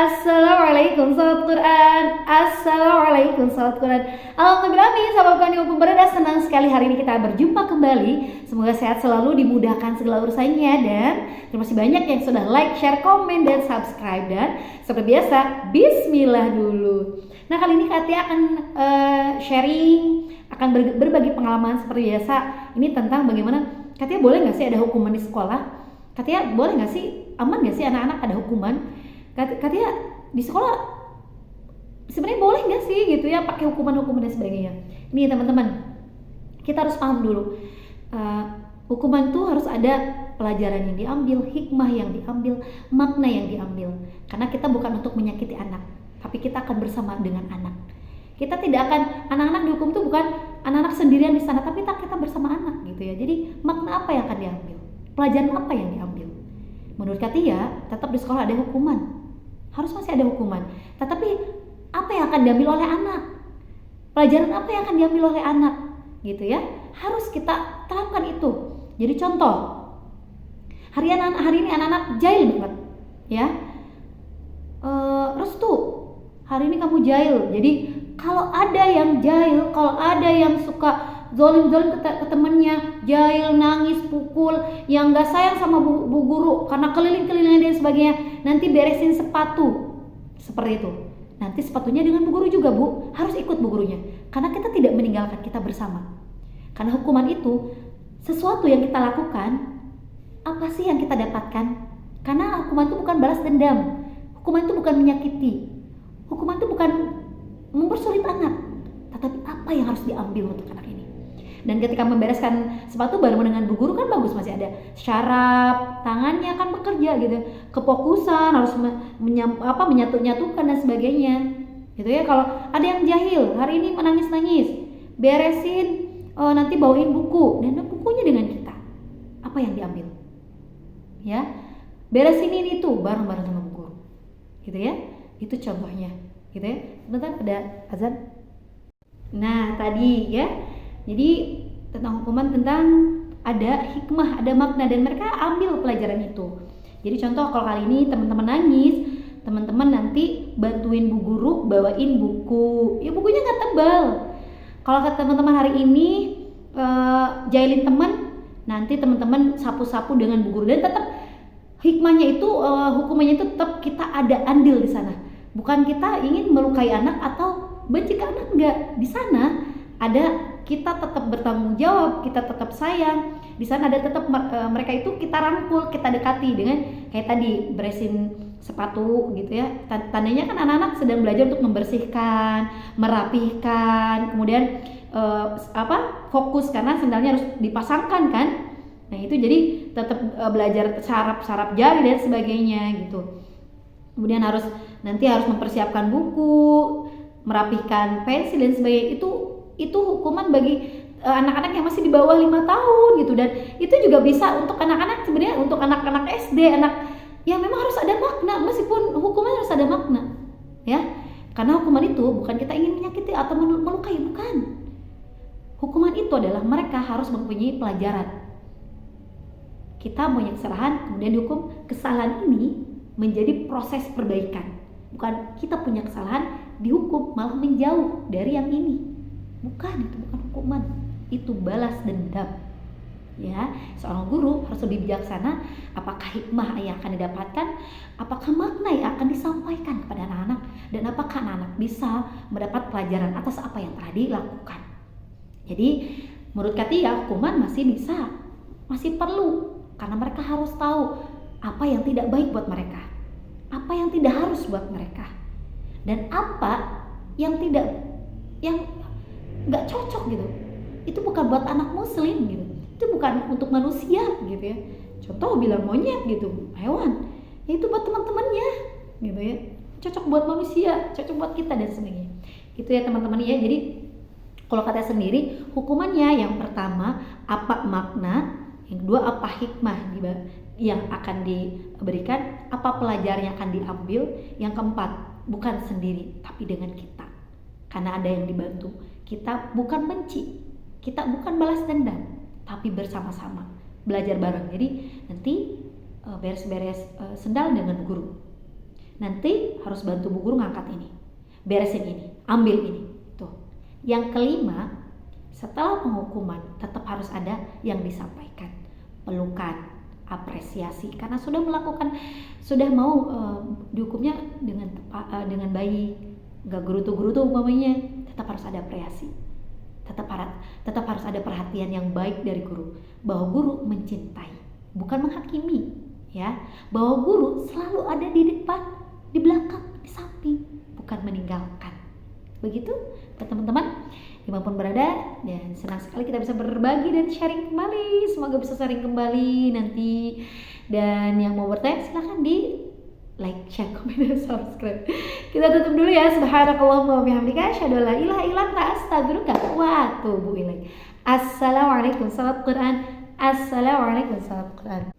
Assalamualaikum sahabat Quran. Assalamualaikum sahabat Quran. Alhamdulillah nih sahabat Quran yang berada, senang sekali hari ini kita berjumpa kembali. Semoga sehat selalu, dimudahkan segala urusannya, dan terima kasih banyak yang sudah like, share, komen, dan subscribe. Dan seperti biasa, bismillah dulu. Nah, kali ini Katia akan sharing, akan berbagi pengalaman seperti biasa. Ini tentang bagaimana Katia boleh nggak sih ada hukuman di sekolah? Katia boleh nggak sih, aman nggak sih anak-anak ada hukuman? Katia di sekolah sebenarnya boleh nggak sih gitu ya pakai hukuman-hukuman dan sebagainya. Ini teman-teman, kita harus paham dulu, hukuman tuh harus ada pelajaran yang diambil, hikmah yang diambil, makna yang diambil. Karena kita bukan untuk menyakiti anak, tapi kita akan bersama dengan anak. Kita tidak akan, anak-anak dihukum tuh bukan anak-anak sendirian di sana, tapi kita bersama anak gitu ya. Jadi makna apa yang akan diambil, pelajaran apa yang diambil? Menurut Katia, tetap di sekolah ada hukuman, harus masih ada hukuman. Tetapi apa yang akan diambil oleh anak? Pelajaran apa yang akan diambil oleh anak? Gitu ya. Harus kita terapkan itu. Jadi contoh, hari ini anak-anak jahil banget, ya. Restu, hari ini kamu jahil. Jadi kalau ada yang jahil, kalau ada yang suka zolim ke temennya, jahil, nangis, pukul, yang gak sayang sama bu guru karena keliling-keliling dan sebagainya, nanti beresin sepatu seperti itu. Nanti sepatunya dengan bu guru juga, bu, harus ikut bu gurunya, karena kita tidak meninggalkan, kita bersama. Karena hukuman itu sesuatu yang kita lakukan, apa sih yang kita dapatkan? Karena hukuman itu bukan balas dendam, hukuman itu bukan menyakiti, hukuman itu bukan mempersulit anak, tetapi apa yang harus diambil untuk anak ini. Dan ketika membereskan sepatu bareng dengan bu guru kan bagus, masih ada syaraf, tangannya kan bekerja gitu, kefokusan, harus menyatu-nyatukan dan sebagainya gitu ya. Kalau ada yang jahil, hari ini menangis-nangis, beresin, nanti bawain buku, dan bukunya dengan kita, apa yang diambil ya, beresin ini tuh bareng-bareng sama bu guru gitu ya. Itu contohnya gitu ya. Bentar, ada azan. Nah tadi ya, jadi tentang hukuman, tentang ada hikmah, ada makna, dan mereka ambil pelajaran itu. Jadi contoh, kalau kali ini teman-teman nangis, teman-teman nanti bantuin bu guru bawain buku. Ya bukunya nggak tebal. Kalau kata teman-teman hari ini jahilin teman, nanti teman-teman sapu-sapu dengan bu guru. Dan tetap hikmahnya itu, hukumannya itu tetap kita ada andil di sana. Bukan kita ingin melukai anak atau benci ke anak, enggak. Di sana ada kita tetap bertanggung jawab, kita tetap sayang. Di sana ada tetap mereka itu kita rangkul, kita dekati dengan kayak tadi beresin sepatu gitu ya. Tandanya kan anak-anak sedang belajar untuk membersihkan, merapihkan, kemudian fokus karena sendalnya harus dipasangkan kan. Nah itu jadi tetap belajar sarap jari dan sebagainya gitu. Kemudian nanti harus mempersiapkan buku, merapihkan pensil dan sebagainya. Itu hukuman bagi anak-anak yang masih di bawah 5 tahun gitu. Dan itu juga bisa untuk anak-anak, sebenarnya untuk anak-anak SD, anak yang memang harus ada makna, meskipun hukuman harus ada makna ya. Karena hukuman itu bukan kita ingin menyakiti atau melukai, bukan. Hukuman itu adalah mereka harus mempunyai pelajaran. Kita punya kesalahan, kemudian dihukum. Kesalahan ini menjadi proses perbaikan. Bukan kita punya kesalahan, dihukum malah menjauh dari yang ini. Bukan, itu bukan hukuman, itu balas dendam ya. Seorang guru harus lebih bijaksana. Apakah hikmah yang akan didapatkan, apakah makna yang akan disampaikan kepada anak-anak, dan apakah anak-anak bisa mendapat pelajaran atas apa yang telah dilakukan. Jadi menurut Katia, hukuman masih bisa, masih perlu, karena mereka harus tahu apa yang tidak baik buat mereka, apa yang tidak harus buat mereka, dan apa yang nggak cocok gitu. Itu bukan buat anak muslim gitu, itu bukan untuk manusia gitu ya. Contoh bilang monyet gitu, hewan, ya itu buat teman-temannya gitu ya. Cocok buat manusia, cocok buat kita dan sebagainya. Itu ya teman-teman ya. Jadi kalau kata sendiri, hukumannya yang pertama apa makna, yang kedua apa hikmah yang akan diberikan, apa pelajaran yang akan diambil, yang keempat bukan sendiri tapi dengan kita, karena ada yang dibantu. Kita bukan benci, kita bukan balas dendam, tapi bersama-sama belajar bareng. Jadi nanti beres-beres sendal dengan guru, nanti harus bantu bu guru ngangkat ini, beresin ini, ambil ini. Tuh. Yang kelima, setelah penghukuman tetap harus ada yang disampaikan, pelukan, apresiasi, karena sudah mau dihukumnya dengan baik, gak gerutu-gerutu umpamanya. Tetap harus ada apresiasi, tetap harus ada perhatian yang baik dari guru, bahwa guru mencintai, bukan menghakimi, ya, bahwa guru selalu ada di depan, di belakang, di samping, bukan meninggalkan. Begitu teman-teman, dimanapun berada, dan senang sekali kita bisa berbagi dan sharing kembali. Semoga bisa sharing kembali nanti. Dan yang mau bertanya silahkan di like, share, komen, dan subscribe. Kita tutup dulu ya. Subhanakallahumma wa bihamdika asyhadu an la ilaha illa anta astaghfiruka wa atubu ilaik. Assalamualaikum, salam Quran. Assalamualaikum, salam Quran.